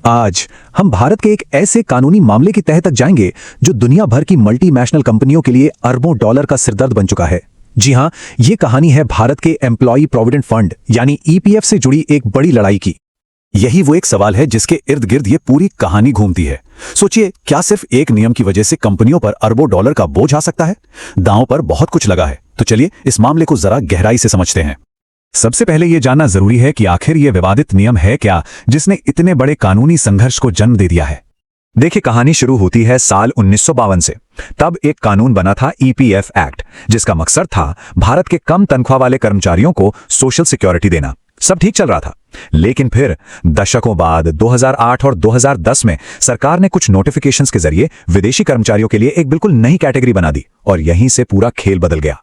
आज हम भारत के एक ऐसे कानूनी मामले की तह तक जाएंगे जो दुनिया भर की मल्टीनेशनल कंपनियों के लिए अरबों डॉलर का सिरदर्द बन चुका है। जी हां, ये कहानी है भारत के एम्प्लॉई प्रोविडेंट फंड यानी ईपीएफ से जुड़ी एक बड़ी लड़ाई की। यही वो एक सवाल है जिसके इर्द गिर्द ये पूरी कहानी घूमती है। सोचिए, क्या सिर्फ एक नियम की वजह से कंपनियों पर अरबों डॉलर का बोझ आ सकता है? दांव पर बहुत कुछ लगा है। तो चलिए इस मामले को जरा गहराई से समझते हैं। सबसे पहले यह जानना जरूरी है कि आखिर यह विवादित नियम है क्या जिसने इतने बड़े कानूनी संघर्ष को जन्म दे दिया है। देखिए, कहानी शुरू होती है साल 1952 से। तब एक कानून बना था ईपीएफ एक्ट, जिसका मकसद था भारत के कम तनख्वाह वाले कर्मचारियों को सोशल सिक्योरिटी देना। सब ठीक चल रहा था, लेकिन फिर दशकों बाद 2008 और 2010 में सरकार ने कुछ नोटिफिकेशंस के जरिए विदेशी कर्मचारियों के लिए एक बिल्कुल नई कैटेगरी बना दी और यहीं से पूरा खेल बदल गया।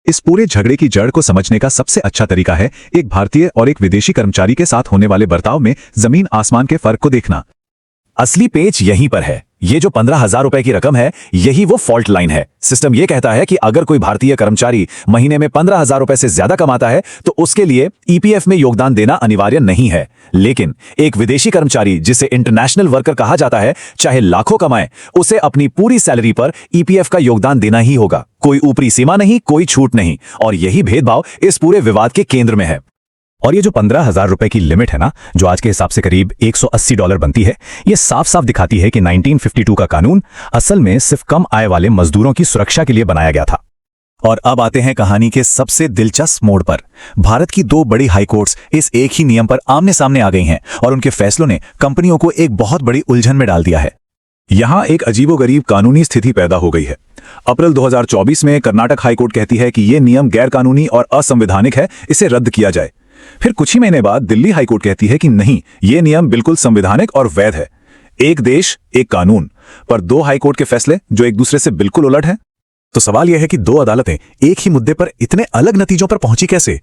इस पूरे झगड़े की जड़ को समझने का सबसे अच्छा तरीका है एक भारतीय और एक विदेशी कर्मचारी के साथ होने वाले बर्ताव में जमीन आसमान के फर्क को देखना। असली पेच यहीं पर है। ये जो 15,000 रुपए की रकम है, यही वो फॉल्ट लाइन है। सिस्टम ये कहता है कि अगर कोई भारतीय कर्मचारी महीने में 15,000 रुपए से ज्यादा कमाता है तो उसके लिए ईपीएफ में योगदान देना अनिवार्य नहीं है। लेकिन एक विदेशी कर्मचारी, जिसे इंटरनेशनल वर्कर कहा जाता है, चाहे लाखों कमाए, उसे अपनी पूरी सैलरी पर ईपीएफ का योगदान देना ही होगा। कोई ऊपरी सीमा नहीं, कोई छूट नहीं। और यही भेदभाव इस पूरे विवाद के केंद्र में है। और ये जो 15,000 रुपए की लिमिट है ना, जो आज के हिसाब से करीब 180 डॉलर बनती है, ये साफ साफ दिखाती है कि 1952 का कानून असल में सिर्फ कम आय वाले मजदूरों की सुरक्षा के लिए बनाया गया था। और अब आते हैं कहानी के सबसे दिलचस्प मोड़ पर। भारत की दो बड़ी हाईकोर्ट्स इस एक ही नियम पर आमने सामने आ गई हैं और उनके फैसलों ने कंपनियों को एक बहुत बड़ी उलझन में डाल दिया है। यहां एक अजीबोगरीब कानूनी स्थिति पैदा हो गई है। अप्रैल 2024 में कर्नाटक हाईकोर्ट कहती है कि यह नियम गैर कानूनी और असंवैधानिक है, इसे रद्द किया जाए। फिर कुछ ही महीने बाद दिल्ली हाईकोर्ट कहती है कि नहीं, यह नियम बिल्कुल संवैधानिक और वैध है। एक देश एक कानून, पर दो हाईकोर्ट के फैसले जो एक दूसरे से बिल्कुल उलट हैं। तो सवाल यह है कि दो अदालतें एक ही मुद्दे पर इतने अलग नतीजों पर पहुंची कैसे?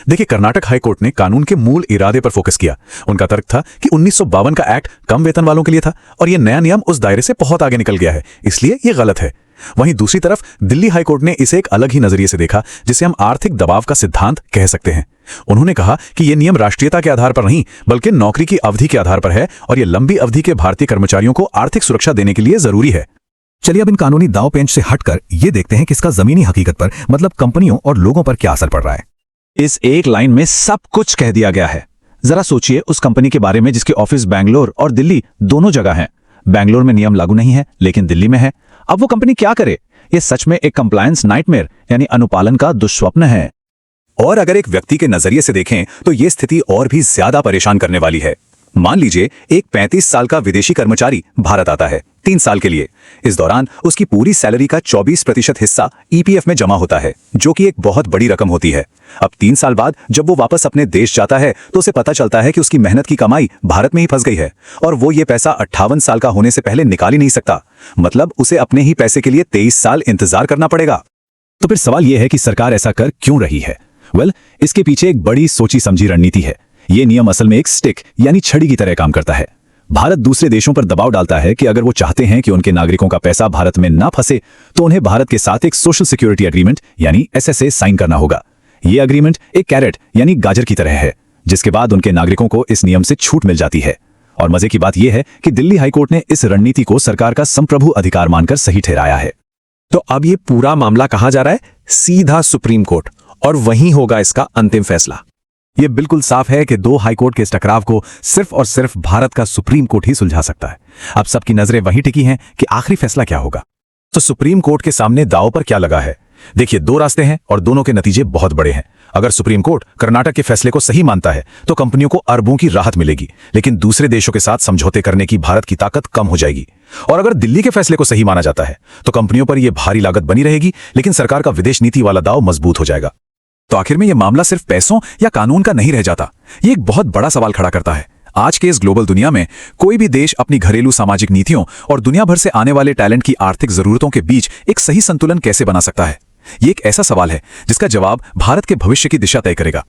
देखिए, कर्नाटक हाईकोर्ट ने कानून के मूल इरादे पर फोकस किया। उनका तर्क था कि 1952 का एक्ट कम वेतन वालों के लिए था और यह नया नियम उस दायरे से बहुत आगे निकल गया है, इसलिए यह गलत है। वहीं दूसरी तरफ दिल्ली हाईकोर्ट ने इसे एक अलग ही नजरिए से देखा, जिसे हम आर्थिक दबाव का सिद्धांत कह सकते हैं। उन्होंने कहा कि यह नियम राष्ट्रीयता के आधार पर नहीं, बल्कि नौकरी की अवधि के आधार पर है और यह लंबी अवधि के भारतीय कर्मचारियों को आर्थिक सुरक्षा देने के लिए जरूरी है। चलिए अब इन कानूनी दांव पेंच से हटकर यह देखते हैं कि इसका जमीनी हकीकत पर, मतलब कंपनियों और लोगों पर क्या असर पड़ रहा है। इस एक लाइन में सब कुछ कह दिया गया है। जरा सोचिए उस कंपनी के बारे में जिसके ऑफिस बैंगलोर और दिल्ली दोनों जगह हैं। बैंगलोर में नियम लागू नहीं है, लेकिन दिल्ली में है। अब वो कंपनी क्या करे? ये सच में एक कंप्लायंस नाइटमेयर यानी अनुपालन का दुष्स्वप्न है। और अगर एक व्यक्ति के नजरिए से देखें तो ये स्थिति और भी ज्यादा परेशान करने वाली है। मान लीजिए एक 35 साल का विदेशी कर्मचारी भारत आता है 3 साल के लिए। इस दौरान उसकी पूरी सैलरी का 24% हिस्सा ईपीएफ में जमा होता है, जो कि एक बहुत बड़ी रकम होती है। अब 3 साल बाद जब वो वापस अपने देश जाता है तो उसे पता चलता है कि उसकी मेहनत की कमाई भारत में ही फंस गई है और वो ये पैसा 58 साल का होने से पहले निकाल ही नहीं सकता। मतलब उसे अपने ही पैसे के लिए 23 साल इंतजार करना पड़ेगा। तो फिर सवाल यह है कि सरकार ऐसा कर क्यों रही है? इसके पीछे एक बड़ी सोची समझी रणनीति है। यह नियम असल में एक स्टिक यानी छड़ी की तरह काम करता है। भारत दूसरे देशों पर दबाव डालता है कि अगर वो चाहते हैं कि उनके नागरिकों का पैसा भारत में ना फंसे तो उन्हें भारत के साथ एक सोशल सिक्योरिटी एग्रीमेंट यानी एसएसए साइन करना होगा। यह एग्रीमेंट एक कैरेट यानी गाजर की तरह है, जिसके बाद उनके नागरिकों को इस नियम से छूट मिल जाती है। और मजे की बात यह है कि दिल्ली हाईकोर्ट ने इस रणनीति को सरकार का संप्रभु अधिकार मानकर सही ठहराया है। तो अब यह पूरा मामला कहां जा रहा है? सीधा सुप्रीम कोर्ट, और वहीं होगा इसका अंतिम फैसला। यह बिल्कुल साफ है कि दो हाईकोर्ट के इस टकराव को सिर्फ और सिर्फ भारत का सुप्रीम कोर्ट ही सुलझा सकता है। अब सबकी नजरें वहीं टिकी हैं कि आखिरी फैसला क्या होगा। तो सुप्रीम कोर्ट के सामने दांव पर क्या लगा है? देखिए, दो रास्ते हैं और दोनों के नतीजे बहुत बड़े हैं। अगर सुप्रीम कोर्ट कर्नाटक के फैसले को सही मानता है तो कंपनियों को अरबों की राहत मिलेगी, लेकिन दूसरे देशों के साथ समझौते करने की भारत की ताकत कम हो जाएगी। और अगर दिल्ली के फैसले को सही माना जाता है तो कंपनियों पर यह भारी लागत बनी रहेगी, लेकिन सरकार का विदेश नीति वाला दांव मजबूत हो जाएगा। तो आखिर में यह मामला सिर्फ पैसों या कानून का नहीं रह जाता। यह एक बहुत बड़ा सवाल खड़ा करता है। आज के इस ग्लोबल दुनिया में कोई भी देश अपनी घरेलू सामाजिक नीतियों और दुनिया भर से आने वाले टैलेंट की आर्थिक जरूरतों के बीच एक सही संतुलन कैसे बना सकता है? यह एक ऐसा सवाल है जिसका जवाब भारत के भविष्य की दिशा तय करेगा।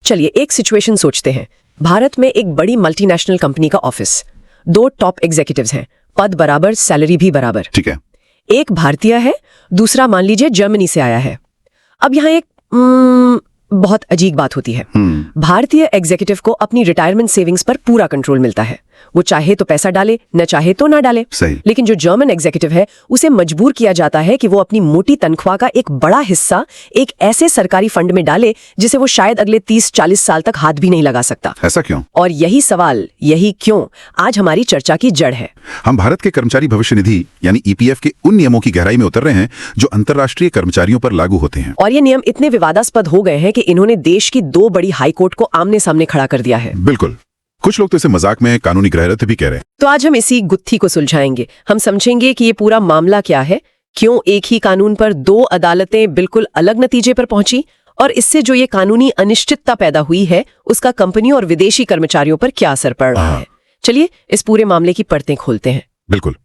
चलिए एक सिचुएशन सोचते हैं। भारत में एक बड़ी मल्टीनेशनल कंपनी का ऑफिस, 2 टॉप एग्जीक्यूटिव्स हैं, पद बराबर, सैलरी भी बराबर। ठीक है। एक भारतीय है, दूसरा मान लीजिए जर्मनी से आया है। अब यहाँ एक बहुत अजीब बात होती है। भारतीय एग्जीक्यूटिव को अपनी रिटायरमेंट सेविंग्स पर पूरा कंट्रोल मिलता है। वो चाहे तो पैसा डाले, न चाहे तो ना डाले। सही। लेकिन जो जर्मन एग्जीक्यूटिव है उसे मजबूर किया जाता है कि वो अपनी मोटी तनख्वाह का एक बड़ा हिस्सा एक ऐसे सरकारी फंड में डाले जिसे वो शायद अगले 30-40 साल तक हाथ भी नहीं लगा सकता। ऐसा क्यों? और यही सवाल, यही क्यों आज हमारी चर्चा की जड़ है। हम भारत के कर्मचारी भविष्य निधि यानी ईपीएफ के उन नियमों की गहराई में उतर रहे हैं जो अंतर्राष्ट्रीय कर्मचारियों पर लागू होते हैं। और ये नियम इतने विवादास्पद हो गए हैं कि इन्होंने देश की 2 बड़ी हाईकोर्ट को आमने सामने खड़ा कर दिया है। बिल्कुल, कुछ लोग तो इसे मजाक में कानूनी गृहरथ भी कह रहे हैं। तो आज हम इसी गुत्थी को सुलझाएंगे। हम समझेंगे कि ये पूरा मामला क्या है, क्यों एक ही कानून पर 2 अदालतें बिल्कुल अलग नतीजे पर पहुंची, और इससे जो ये कानूनी अनिश्चितता पैदा हुई है उसका कंपनी और विदेशी कर्मचारियों पर क्या असर पड़ रहा है। चलिए इस पूरे मामले की परतें खोलते हैं। बिल्कुल,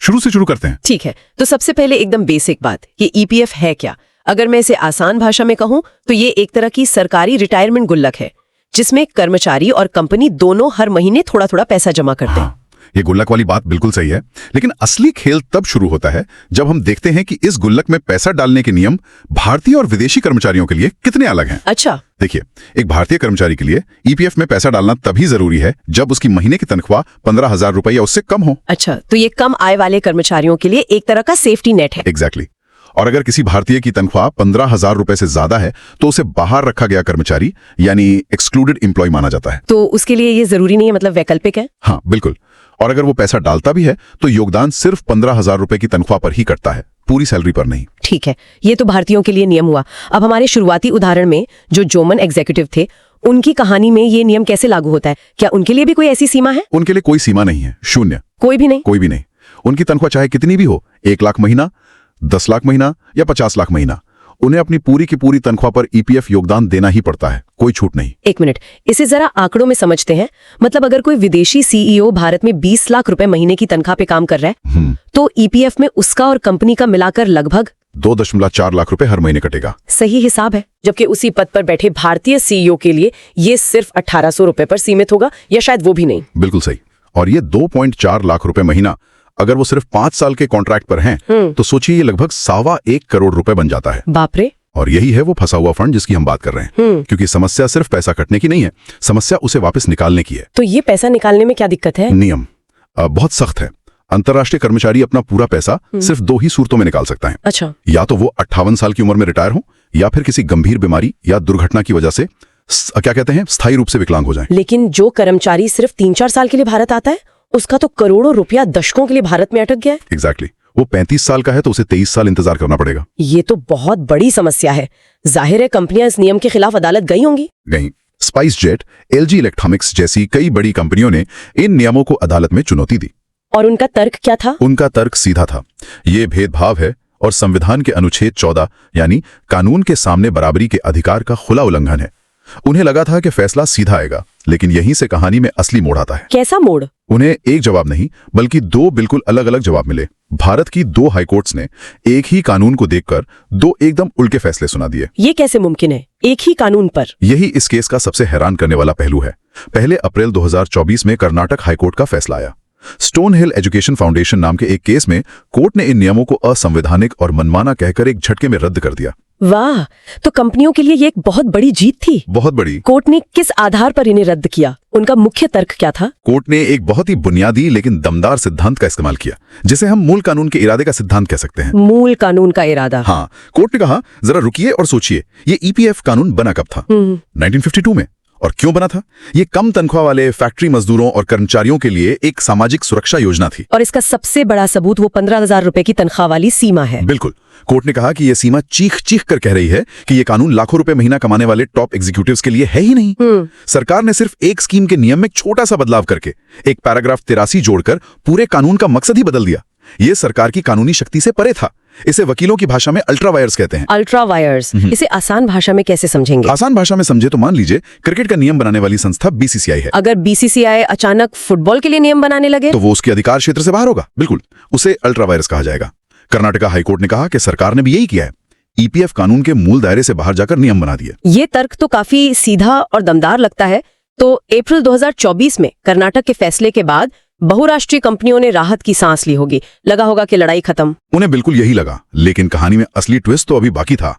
शुरू से शुरू करते हैं। ठीक है, तो सबसे पहले एकदम बेसिक बात, ये ईपीएफ है क्या? अगर मैं इसे आसान भाषा में कहूं तो ये एक तरह की सरकारी रिटायरमेंट गुल्लक है जिसमें कर्मचारी और कंपनी दोनों हर महीने थोड़ा थोड़ा पैसा जमा करते हैं। ये गुल्लक वाली बात बिल्कुल सही है, लेकिन असली खेल तब शुरू होता है जब हम देखते हैं कि इस गुल्लक में पैसा डालने के नियम भारतीय और विदेशी कर्मचारियों के लिए कितने अलग हैं। अच्छा, देखिए, एक भारतीय कर्मचारी के लिए ईपीएफ में पैसा डालना तभी जरूरी है जब उसकी महीने की तनख्वाह 15,000 रुपए या उससे कम हो। अच्छा, तो ये कम आय वाले कर्मचारियों के लिए एक तरह का सेफ्टी नेट है। एग्जैक्टली। और अगर किसी भारतीय की तनख्वाह 15,000 रुपए से ज्यादा है तो उसे बाहर रखा गया कर्मचारी यानी एक्सक्लूडेड एम्प्लॉय माना जाता है। तो उसके लिए ये जरूरी नहीं है, मतलब वैकल्पिक है। हाँ बिल्कुल। और अगर वो पैसा डालता भी है तो योगदान सिर्फ 15,000 रुपए की तनख्वाह पर ही कटता है, पूरी सैलरी पर नहीं। ठीक है, ये तो भारतीयों के लिए नियम हुआ। अब हमारे शुरुआती उदाहरण में जो जर्मन एग्जीक्यूटिव थे उनकी कहानी में ये नियम कैसे लागू होता है? क्या उनके लिए भी कोई ऐसी सीमा है? उनके लिए कोई सीमा नहीं है, शून्य। कोई भी नहीं? कोई भी नहीं। उनकी तनख्वाह चाहे कितनी भी हो, 1 लाख महीना, 10 लाख महीना या 50 लाख महीना, उन्हें अपनी पूरी की पूरी तनख्वाह पर ईपीएफ योगदान देना ही पड़ता है, कोई छूट नहीं। एक मिनट, इसे जरा आंकड़ों में समझते हैं। मतलब अगर कोई विदेशी सीईओ भारत में 20 लाख रुपए महीने की तनख्वाह पे काम कर रहा है तो ईपीएफ में उसका और कंपनी का मिलाकर लगभग 2.4 लाख रुपए हर महीने कटेगा। सही हिसाब है। जबकि उसी पद पर बैठे भारतीय सीईओ के लिए ये सिर्फ 1800 रुपए पर सीमित होगा, या शायद वो भी नहीं। बिल्कुल सही। और ये 2.4 लाख रुपए महीना अगर वो सिर्फ 5 साल के कॉन्ट्रैक्ट पर हैं, तो सोचिए ये लगभग 1.25 करोड़ रुपए बन जाता है। बाप रे। और यही है वो फंसा हुआ फंड जिसकी हम बात कर रहे हैं। क्योंकि समस्या सिर्फ पैसा कटने की नहीं है, समस्या उसे वापस निकालने की है। तो ये पैसा निकालने में क्या दिक्कत है? नियम बहुत सख्त है। अंतर्राष्ट्रीय कर्मचारी अपना पूरा पैसा सिर्फ 2 ही सूरतों में निकाल सकता है। अच्छा। या तो वो 58 साल की उम्र में रिटायर हो, या फिर किसी गंभीर बीमारी या दुर्घटना की वजह से क्या कहते हैं, स्थायी रूप से विकलांग हो जाए। लेकिन जो कर्मचारी सिर्फ 3-4 साल के लिए भारत आता है उसका तो करोड़ों रुपया दशकों के लिए भारत में अटक गया है। एग्जैक्टली। वो 35 साल का है तो उसे 23 साल इंतजार करना पड़ेगा। ये तो बहुत बड़ी समस्या है। जाहिर है कंपनियां इस नियम के खिलाफ अदालत गई होंगी। गई। स्पाइस जेट, एलजी इलेक्ट्रॉनिक्स जैसी कई बड़ी कंपनियों ने इन नियमों को अदालत में चुनौती दी। और उनका तर्क क्या था? उनका तर्क सीधा था, ये भेदभाव है और संविधान के अनुच्छेद 14 यानी कानून के सामने बराबरी के अधिकार का खुला उल्लंघन है। उन्हें लगा था कि फैसला सीधा आएगा, लेकिन यहीं से कहानी में असली मोड़ आता है। कैसा मोड़? उन्हें एक जवाब नहीं बल्कि 2 बिल्कुल अलग अलग जवाब मिले। भारत की 2 हाईकोर्ट्स ने एक ही कानून को देखकर 2 एकदम उल्टे फैसले सुना दिए। ये कैसे मुमकिन है, एक ही कानून पर? यही इस केस का सबसे हैरान करने वाला पहलू है। पहले अप्रैल 2024 में कर्नाटक हाईकोर्ट का फैसला आया। स्टोन हिल एजुकेशन फाउंडेशन नाम के एक केस में कोर्ट ने इन नियमों को असंवैधानिक और मनमाना कहकर एक झटके में रद्द कर दिया। वाह, तो कंपनियों के लिए ये एक बहुत बड़ी जीत थी। बहुत बड़ी। कोर्ट ने किस आधार पर इन्हें रद्द किया? उनका मुख्य तर्क क्या था? कोर्ट ने एक बहुत ही बुनियादी लेकिन दमदार सिद्धांत का इस्तेमाल किया, जिसे हम मूल कानून के इरादे का सिद्धांत कह सकते हैं। मूल कानून का इरादा? हाँ। कोर्ट ने कहा, जरा रुकिए और सोचिए, ये ईपीएफ कानून बना कब था? 1952 में। और क्यों बना था? ये कम तनख्वाह वाले फैक्ट्री मजदूरों और कर्मचारियों के लिए एक सामाजिक सुरक्षा योजना थी। और इसका सबसे बड़ा सबूत वो 15,000 रुपए की तनख्वाह वाली सीमा है। बिल्कुल। कोर्ट ने कहा कि यह सीमा चीख चीख कर कह रही है कि यह कानून लाखों रुपए महीना कमाने वाले टॉप एग्जीक्यूटिव्स के लिए है ही नहीं। सरकार ने सिर्फ एक स्कीम के नियम में छोटा सा बदलाव करके एक पैराग्राफ 83 जोड़कर पूरे कानून का मकसद ही बदल दिया। यह सरकार की कानूनी शक्ति से परे था। इसे वकीलों की भाषा में अल्ट्रा वायर्स कहते हैं। Ultra vires. इसे आसान भाषा में कैसे समझेंगे? आसान भाषा में समझे तो मान लीजिए क्रिकेट का नियम बनाने वाली संस्था बीसीसीआई है। अगर बीसीसीआई अचानक फुटबॉल के लिए नियम बनाने लगे तो वो उसके अधिकार क्षेत्र से बाहर होगा। बिल्कुल, उसे अल्ट्रा वायरस कहा जाएगा। कर्नाटका हाईकोर्ट ने कहा कि सरकार ने भी यही किया है, ईपीएफ कानून के मूल दायरे से बाहर जाकर नियम बना दिए। ये तर्क तो काफी सीधा और दमदार लगता है। तो अप्रैल 2024 में कर्नाटक के फैसले के बाद बहुराष्ट्रीय कंपनियों ने राहत की सांस ली होगी, लगा होगा कि लड़ाई खत्म। उन्हें बिल्कुल यही लगा, लेकिन कहानी में असली ट्विस्ट तो अभी बाकी था।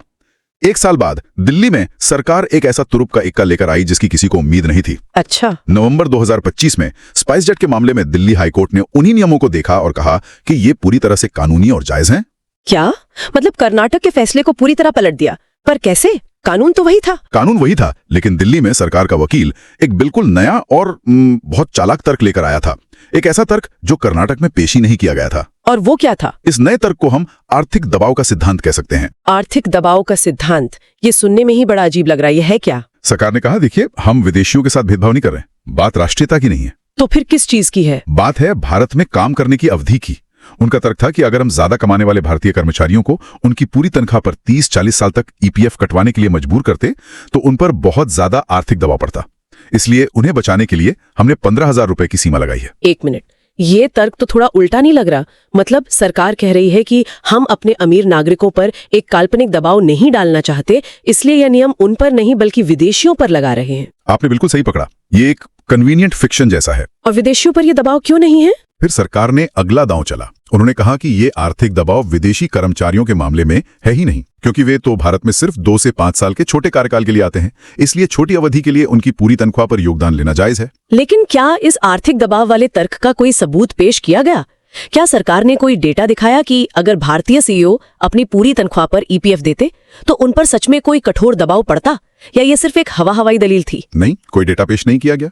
1 साल बाद दिल्ली में सरकार एक ऐसा तुरुप का इक्का लेकर आई जिसकी किसी को उम्मीद नहीं थी। अच्छा। नवंबर 2025 में स्पाइसजेट के मामले में दिल्ली हाईकोर्ट ने उन्हीं नियमों को देखा और कहा कि ये पूरी तरह से कानूनी और जायज हैं। क्या मतलब कर्नाटक के फैसले को पूरी तरह पलट दिया? पर कैसे? कानून तो वही था। कानून वही था, लेकिन दिल्ली में सरकार का वकील एक बिल्कुल नया और बहुत चालाक तर्क लेकर आया था। एक ऐसा तर्क जो कर्नाटक में पेश ही नहीं किया गया था। और वो क्या था? इस नए तर्क को हम आर्थिक दबाव का सिद्धांत कह सकते हैं। आर्थिक दबाव का सिद्धांत, ये सुनने में ही बड़ा अजीब लग रहा है। ये है क्या? सरकार ने कहा, देखिए, हम विदेशियों के साथ भेदभाव नहीं कर रहे, बात राष्ट्रीयता की नहीं है। तो फिर किस चीज की है? बात है भारत में काम करने की अवधि की। उनका तर्क था कि अगर हम ज्यादा कमाने वाले भारतीय कर्मचारियों को उनकी पूरी तनख्वाह पर 30-40 साल तक ईपीएफ कटवाने के लिए मजबूर करते तो उन पर बहुत ज्यादा आर्थिक दबाव पड़ता। इसलिए उन्हें बचाने के लिए हमने 15,000 रुपए की सीमा लगाई है। 1 मिनट, ये तर्क तो थोड़ा उल्टा नहीं लग रहा? मतलब सरकार कह रही है कि हम अपने अमीर नागरिकों पर एक काल्पनिक दबाव नहीं डालना चाहते, इसलिए यह नियम उन पर नहीं बल्कि विदेशियों पर लगा रहे हैं। आपने बिल्कुल सही पकड़ा, ये एक कन्वीनियंट फिक्शन जैसा है। और विदेशियों पर यह दबाव क्यों नहीं है? फिर सरकार ने अगला दांव चला। उन्होंने कहा कि ये आर्थिक दबाव विदेशी कर्मचारियों के मामले में है ही नहीं, क्योंकि वे तो भारत में सिर्फ 2 से 5 साल के छोटे कार्यकाल के लिए आते हैं, इसलिए छोटी अवधि के लिए उनकी पूरी तनख्वाह पर योगदान लेना जायज है। लेकिन क्या इस आर्थिक दबाव वाले तर्क का कोई सबूत पेश किया गया? क्या सरकार ने कोई डेटा दिखाया कि अगर भारतीय सीईओ अपनी पूरी तनख्वाह पर ईपीएफ देते तो उन पर सच में कोई कठोर दबाव पड़ता, या ये सिर्फ एक हवाई दलील थी? नहीं, कोई डेटा पेश नहीं किया गया।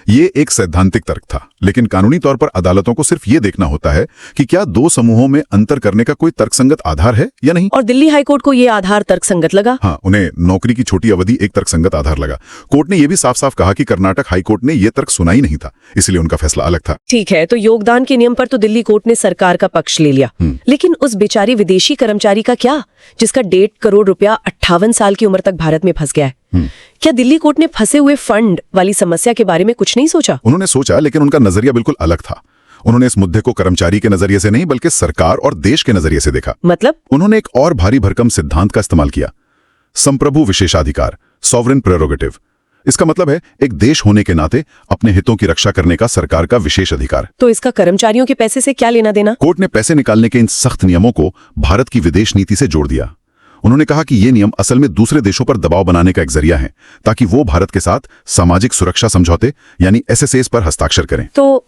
ये एक सैद्धांतिक तर्क था, लेकिन कानूनी तौर पर अदालतों को सिर्फ ये देखना होता है कि क्या 2 समूहों में अंतर करने का कोई तर्कसंगत आधार है या नहीं। और दिल्ली हाईकोर्ट को ये आधार तर्कसंगत लगा? हाँ, उन्हें नौकरी की छोटी अवधि एक तर्कसंगत आधार लगा। कोर्ट ने यह भी साफ साफ कहा कि कर्नाटक हाईकोर्ट ने यह तर्क सुना ही नहीं था, इसलिए उनका फैसला अलग था। ठीक है, तो योगदान के नियम पर तो दिल्ली कोर्ट ने सरकार का पक्ष ले लिया, लेकिन उस बेचारी विदेशी कर्मचारी का क्या, जिसका 1.5 करोड़ रुपया 58 साल की उम्र तक भारत में फंस गया है? क्या दिल्ली कोर्ट ने फंसे हुए फंड वाली समस्या के बारे में कुछ नहीं सोचा? उन्होंने सोचा, लेकिन उनका नजरिया बिल्कुल अलग था। उन्होंने इस मुद्दे को कर्मचारी के नजरिए से नहीं बल्कि सरकार और देश के नजरिए से देखा। मतलब? उन्होंने एक और भारी भरकम सिद्धांत का इस्तेमाल किया, संप्रभु विशेषाधिकार, सॉवरेन प्रेरोगेटिव। इसका मतलब है एक देश होने के नाते अपने हितों की रक्षा करने का सरकार का विशेष अधिकार। तो इसका कर्मचारियों के पैसे से क्या लेना देना? कोर्ट ने पैसे निकालने के इन सख्त नियमों को भारत की विदेश नीति से जोड़ दिया। उन्होंने कहा कि ये नियम असल में दूसरे देशों पर दबाव बनाने का एक जरिया है, ताकि वो भारत के साथ सामाजिक सुरक्षा समझौते यानी एसएसएस पर हस्ताक्षर करें। तो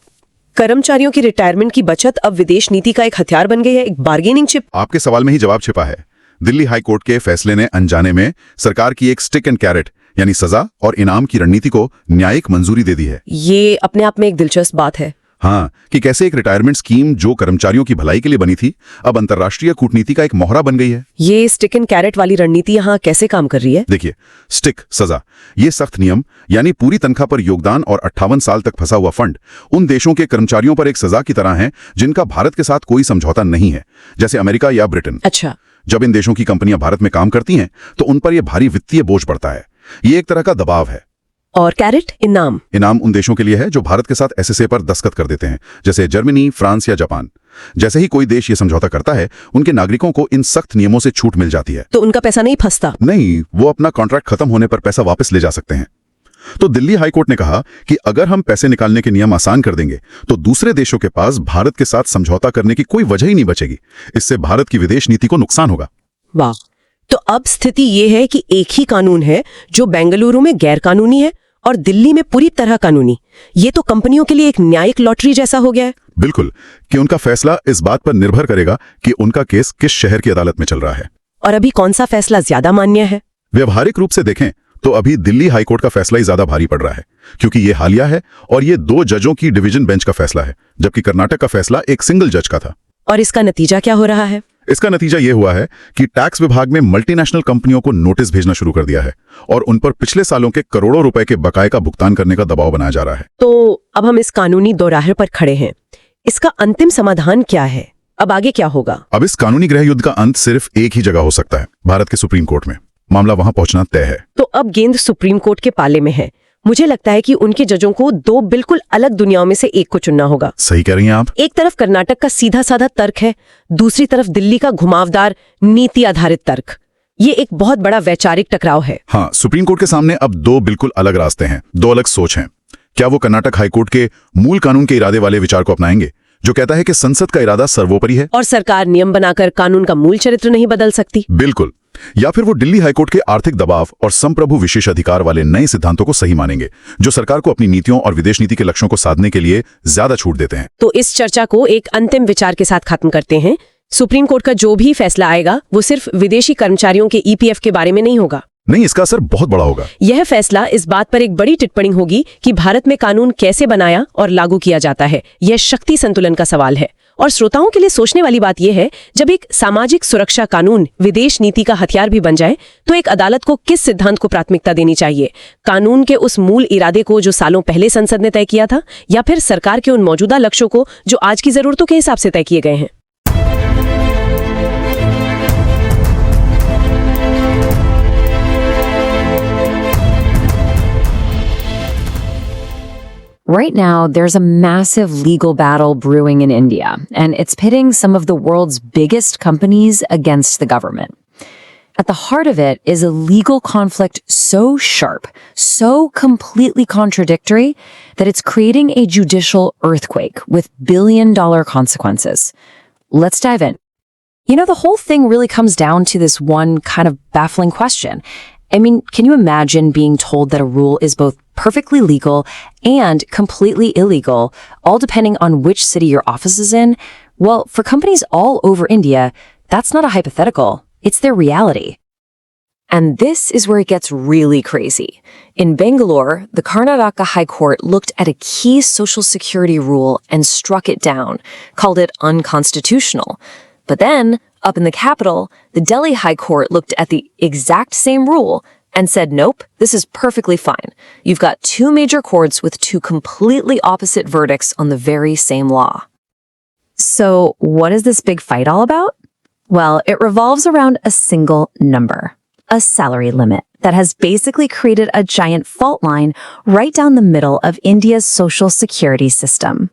कर्मचारियों की रिटायरमेंट की बचत अब विदेश नीति का एक हथियार बन गई है, एक बार्गेनिंग चिप। आपके सवाल में ही जवाब छिपा है। दिल्ली हाईकोर्ट के फैसले ने अनजाने में सरकार की एक स्टिक एंड कैरेट यानी सजा और इनाम की रणनीति को न्यायिक मंजूरी दे दी है। ये अपने आप में एक दिलचस्प बात है। हाँ, कि कैसे एक रिटायरमेंट स्कीम जो कर्मचारियों की भलाई के लिए बनी थी, अब अंतर्राष्ट्रीय कूटनीति का एक मोहरा बन गई है। ये स्टिक एंड कैरेट वाली रणनीति यहाँ कैसे काम कर रही है? देखिए, स्टिक सजा, ये सख्त नियम यानी पूरी तनख्वाह पर योगदान और 58 साल तक फंसा हुआ फंड उन देशों के कर्मचारियों पर एक सजा की तरह है जिनका भारत के साथ कोई समझौता नहीं है, जैसे अमेरिका या ब्रिटेन। अच्छा। जब इन देशों की कंपनियां भारत में काम करती हैं तो उन पर यह भारी वित्तीय बोझ पड़ता है। ये एक तरह का दबाव है। और कैरेट इनाम? इनाम उन देशों के लिए है जो भारत के साथ एसएसए पर दस्तखत कर देते हैं, जैसे जर्मनी, फ्रांस या जापान। जैसे ही कोई देश ये समझौता करता है, उनके नागरिकों को इन सख्त नियमों से छूट मिल जाती है। तो उनका पैसा नहीं फंसता? नहीं, वो अपना कॉन्ट्रैक्ट खत्म होने पर पैसा वापस ले जा सकते हैं। तो दिल्ली हाईकोर्ट ने कहा कि अगर हम पैसे निकालने के नियम आसान कर देंगे तो दूसरे देशों के पास भारत के साथ समझौता करने की कोई वजह ही नहीं बचेगी। इससे भारत की विदेश नीति को नुकसान होगा। वाह, तो अब स्थिति ये है कि एक ही कानून है जो बेंगलुरु में गैर कानूनी है और दिल्ली में पूरी तरह कानूनी। ये तो कंपनियों के लिए एक न्यायिक लॉटरी जैसा हो गया है। बिल्कुल, कि उनका फैसला इस बात पर निर्भर करेगा कि उनका केस किस शहर की अदालत में चल रहा है। और अभी कौन सा फैसला ज्यादा मान्य है? व्यवहारिक रूप से देखें तो अभी दिल्ली हाईकोर्ट का फैसला ही ज्यादा भारी पड़ रहा है, क्योंकि ये हालिया है और ये 2 जजों की डिवीजन बेंच का फैसला है, जबकि कर्नाटक का फैसला एक सिंगल जज का था। और इसका नतीजा क्या हो रहा है? इसका नतीजा यह हुआ है कि टैक्स विभाग ने मल्टीनेशनल कंपनियों को नोटिस भेजना शुरू कर दिया है और उन पर पिछले सालों के करोड़ों रुपए के बकाये का भुगतान करने का दबाव बनाया जा रहा है। तो अब हम इस कानूनी दोराहे पर खड़े हैं। इसका अंतिम समाधान क्या है? अब आगे क्या होगा? अब इस कानूनी गृह युद्ध का अंत सिर्फ एक ही जगह हो सकता है, भारत के सुप्रीम कोर्ट में। मामला वहां पहुंचना तय है। तो अब गेंद सुप्रीम कोर्ट के पाले में है। मुझे लगता है कि उनके जजों को 2 बिल्कुल अलग दुनियाओं में से एक को चुनना होगा। सही कह रही हैं आप। एक तरफ कर्नाटक का सीधा साधा तर्क है, दूसरी तरफ दिल्ली का घुमावदार नीति आधारित तर्क। ये एक बहुत बड़ा वैचारिक टकराव है। हाँ, सुप्रीम कोर्ट के सामने अब 2 बिल्कुल अलग रास्ते हैं, 2 अलग सोच हैं। क्या वो कर्नाटक हाईकोर्ट के मूल कानून के इरादे वाले विचार को अपनाएंगे, जो कहता है कि संसद का इरादा सर्वोपरि है? और सरकार नियम बनाकर कानून का मूल चरित्र नहीं बदल सकती। बिल्कुल। या फिर वो दिल्ली हाईकोर्ट के आर्थिक दबाव और संप्रभु विशेष अधिकार वाले नए सिद्धांतों को सही मानेंगे, जो सरकार को अपनी नीतियों और विदेश नीति के लक्ष्यों को साधने के लिए ज्यादा छूट देते हैं। तो इस चर्चा को एक अंतिम विचार के साथ खत्म करते हैं। सुप्रीम कोर्ट का जो भी फैसला आएगा वो सिर्फ विदेशी कर्मचारियों के ईपीएफ के बारे में नहीं होगा। नहीं, इसका असर बहुत बड़ा होगा। यह फैसला इस बात पर एक बड़ी टिप्पणी होगी कि भारत में कानून कैसे बनाया और लागू किया जाता है। यह शक्ति संतुलन का सवाल है। और श्रोताओं के लिए सोचने वाली बात यह है, जब एक सामाजिक सुरक्षा कानून विदेश नीति का हथियार भी बन जाए, तो एक अदालत को किस सिद्धांत को प्राथमिकता देनी चाहिए? कानून के उस मूल इरादे को जो सालों पहले संसद ने तय किया था, या फिर सरकार के उन मौजूदा लक्ष्यों को जो आज की जरूरतों के हिसाब से तय किए गए हैं? Right now, there's a massive legal battle brewing in India, and it's pitting some of the world's biggest companies against the government. At the heart of it is a legal conflict so sharp, so completely contradictory, that it's creating a judicial earthquake with billion-dollar consequences. Let's dive in. You know, the whole thing really comes down to this one kind of baffling question. I mean, can you imagine being told that a rule is both perfectly legal and completely illegal, all depending on which city your office is in? Well, for companies all over India, that's not a hypothetical. It's their reality. And this is where it gets really crazy. In Bangalore, the Karnataka High Court looked at a key social security rule and struck it down, called it unconstitutional. But then, up in the capital, the Delhi High Court looked at the exact same rule and said, nope, this is perfectly fine. You've got two major courts with two completely opposite verdicts on the very same law. So what is this big fight all about? Well, it revolves around a single number, a salary limit that has basically created a giant fault line right down the middle of India's social security system.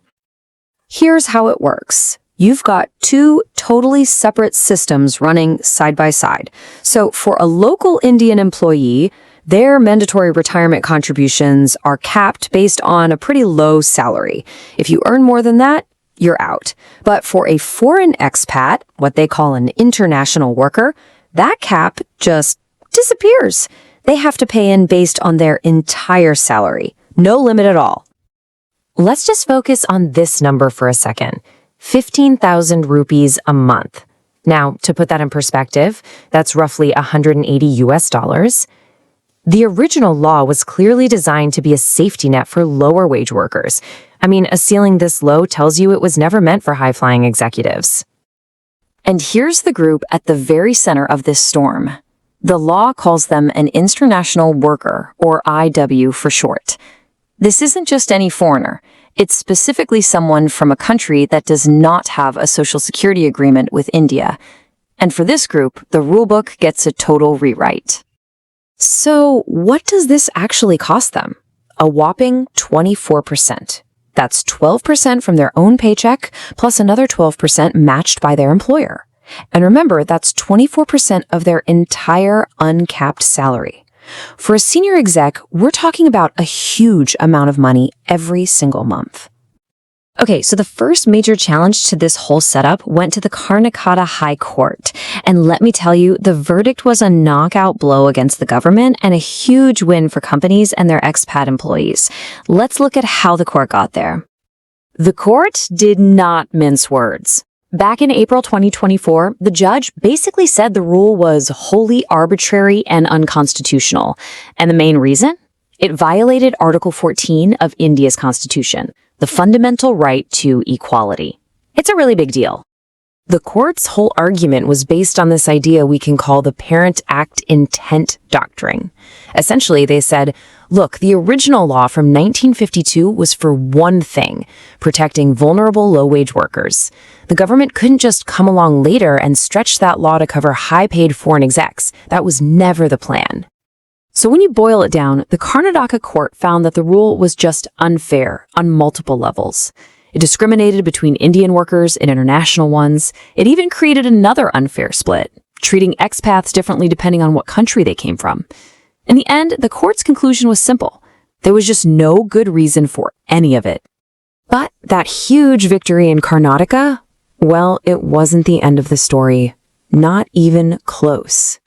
Here's how it works. You've got two totally separate systems running side by side. So for a local Indian employee, their mandatory retirement contributions are capped based on a pretty low salary. If you earn more than that, you're out. But for a foreign expat, what they call an international worker, that cap just disappears. They have to pay in based on their entire salary. No limit at all. Let's just focus on this number for a second. 15,000 rupees a month. Now, to put that in perspective, that's roughly $180. The original law was clearly designed to be a safety net for lower wage workers. I mean, a ceiling this low tells you it was never meant for high-flying executives. And here's the group at the very center of this storm. The law calls them an international worker, or IW for short. This isn't just any foreigner. It's specifically someone from a country that does not have a social security agreement with India. And for this group, the rulebook gets a total rewrite. So what does this actually cost them? A whopping 24%. That's 12% from their own paycheck, plus another 12% matched by their employer. And remember, that's 24% of their entire uncapped salary. For a senior exec, we're talking about a huge amount of money every single month. Okay, so the first major challenge to this whole setup went to the Karnataka High Court. And let me tell you, the verdict was a knockout blow against the government and a huge win for companies and their expat employees. Let's look at how the court got there. The court did not mince words. Back in April 2024, the judge basically said the rule was wholly arbitrary and unconstitutional. And the main reason? It violated Article 14 of India's constitution, the fundamental right to equality. It's a really big deal. The court's whole argument was based on this idea we can call the Parent Act intent doctrine. Essentially, they said, look, the original law from 1952 was for one thing, protecting vulnerable low-wage workers. The government couldn't just come along later and stretch that law to cover high-paid foreign execs. That was never the plan. So when you boil it down, the Karnataka court found that the rule was just unfair on multiple levels. It discriminated between Indian workers and international ones. It even created another unfair split, treating expats differently depending on what country they came from. In the end, the court's conclusion was simple. There was just no good reason for any of it. But that huge victory in Karnataka, well, it wasn't the end of the story. Not even close.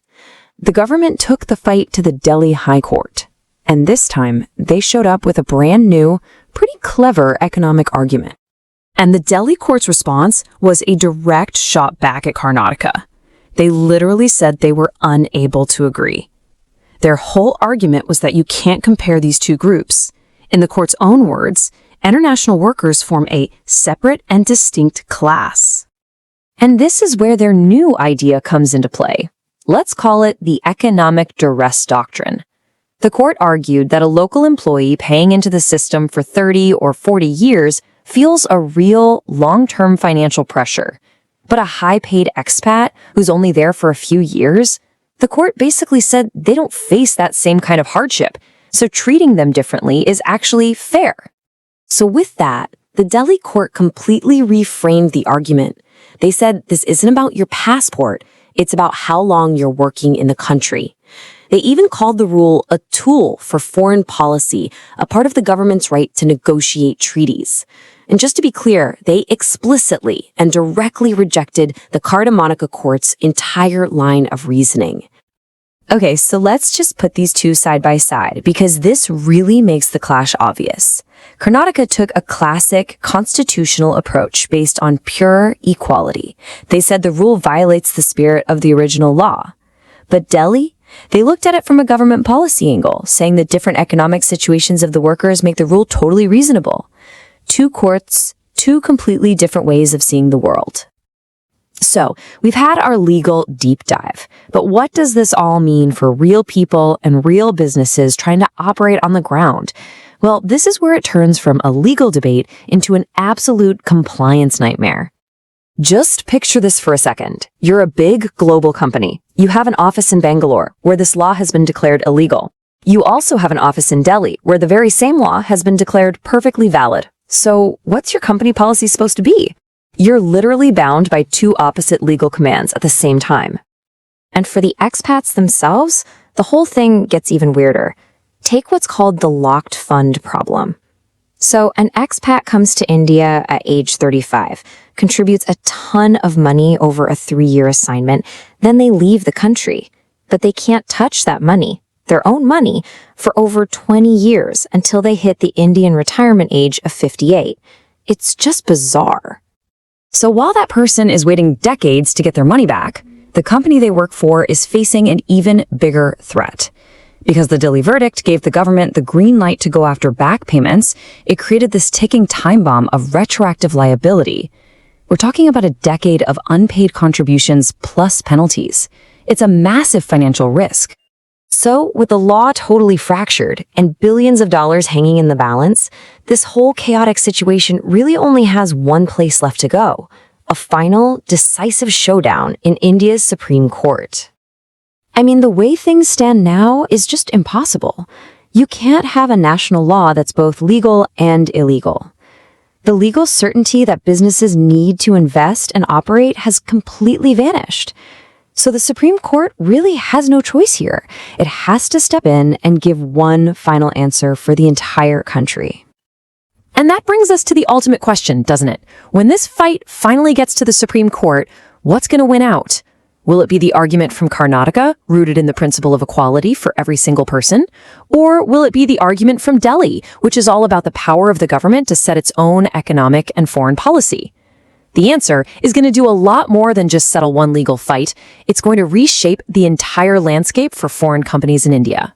The government took the fight to the Delhi High Court. And this time, they showed up with a brand new, pretty clever economic argument. And the Delhi court's response was a direct shot back at Karnataka. They literally said they were unable to agree. Their whole argument was that you can't compare these two groups. In the court's own words, international workers form a separate and distinct class. And this is where their new idea comes into play. Let's call it the economic duress doctrine. The court argued that a local employee paying into the system for 30 or 40 years feels a real long-term financial pressure. But a high-paid expat who's only there for a few years, the court basically said they don't face that same kind of hardship, so treating them differently is actually fair. So with that, the Delhi court completely reframed the argument. They said this isn't about your passport, it's about how long you're working in the country. They even called the rule a tool for foreign policy, a part of the government's right to negotiate treaties. And just to be clear, they explicitly and directly rejected the Karnataka court's entire line of reasoning. Okay, so let's just put these two side by side, because this really makes the clash obvious. Karnataka took a classic constitutional approach based on pure equality. They said the rule violates the spirit of the original law. But Delhi? They looked at it from a government policy angle, saying that different economic situations of the workers make the rule totally reasonable. Two courts, two completely different ways of seeing the world. So, we've had our legal deep dive, but what does this all mean for real people and real businesses trying to operate on the ground? Well, this is where it turns from a legal debate into an absolute compliance nightmare. Just picture this for a second. You're a big global company. You have an office in Bangalore, where this law has been declared illegal. You also have an office in Delhi, where the very same law has been declared perfectly valid. So, what's your company policy supposed to be? You're literally bound by two opposite legal commands at the same time. And for the expats themselves, the whole thing gets even weirder. Take what's called the locked fund problem. So an expat comes to India at age 35, contributes a ton of money over a 3-year assignment, then they leave the country. But they can't touch that money, their own money, for over 20 years until they hit the Indian retirement age of 58. It's just bizarre. So while that person is waiting decades to get their money back, the company they work for is facing an even bigger threat. Because the Delhi verdict gave the government the green light to go after back payments, it created this ticking time bomb of retroactive liability. We're talking about a decade of unpaid contributions plus penalties. It's a massive financial risk. So, with the law totally fractured and billions of dollars hanging in the balance, this whole chaotic situation really only has one place left to go: a final, decisive showdown in India's Supreme Court. I mean, the way things stand now is just impossible. You can't have a national law that's both legal and illegal. The legal certainty that businesses need to invest and operate has completely vanished. So the Supreme Court really has no choice here. It has to step in and give one final answer for the entire country. And that brings us to the ultimate question, doesn't it? When this fight finally gets to the Supreme Court, what's going to win out? Will it be the argument from Karnataka, rooted in the principle of equality for every single person? Or will it be the argument from Delhi, which is all about the power of the government to set its own economic and foreign policy? The answer is going to do a lot more than just settle one legal fight. It's going to reshape the entire landscape for foreign companies in India.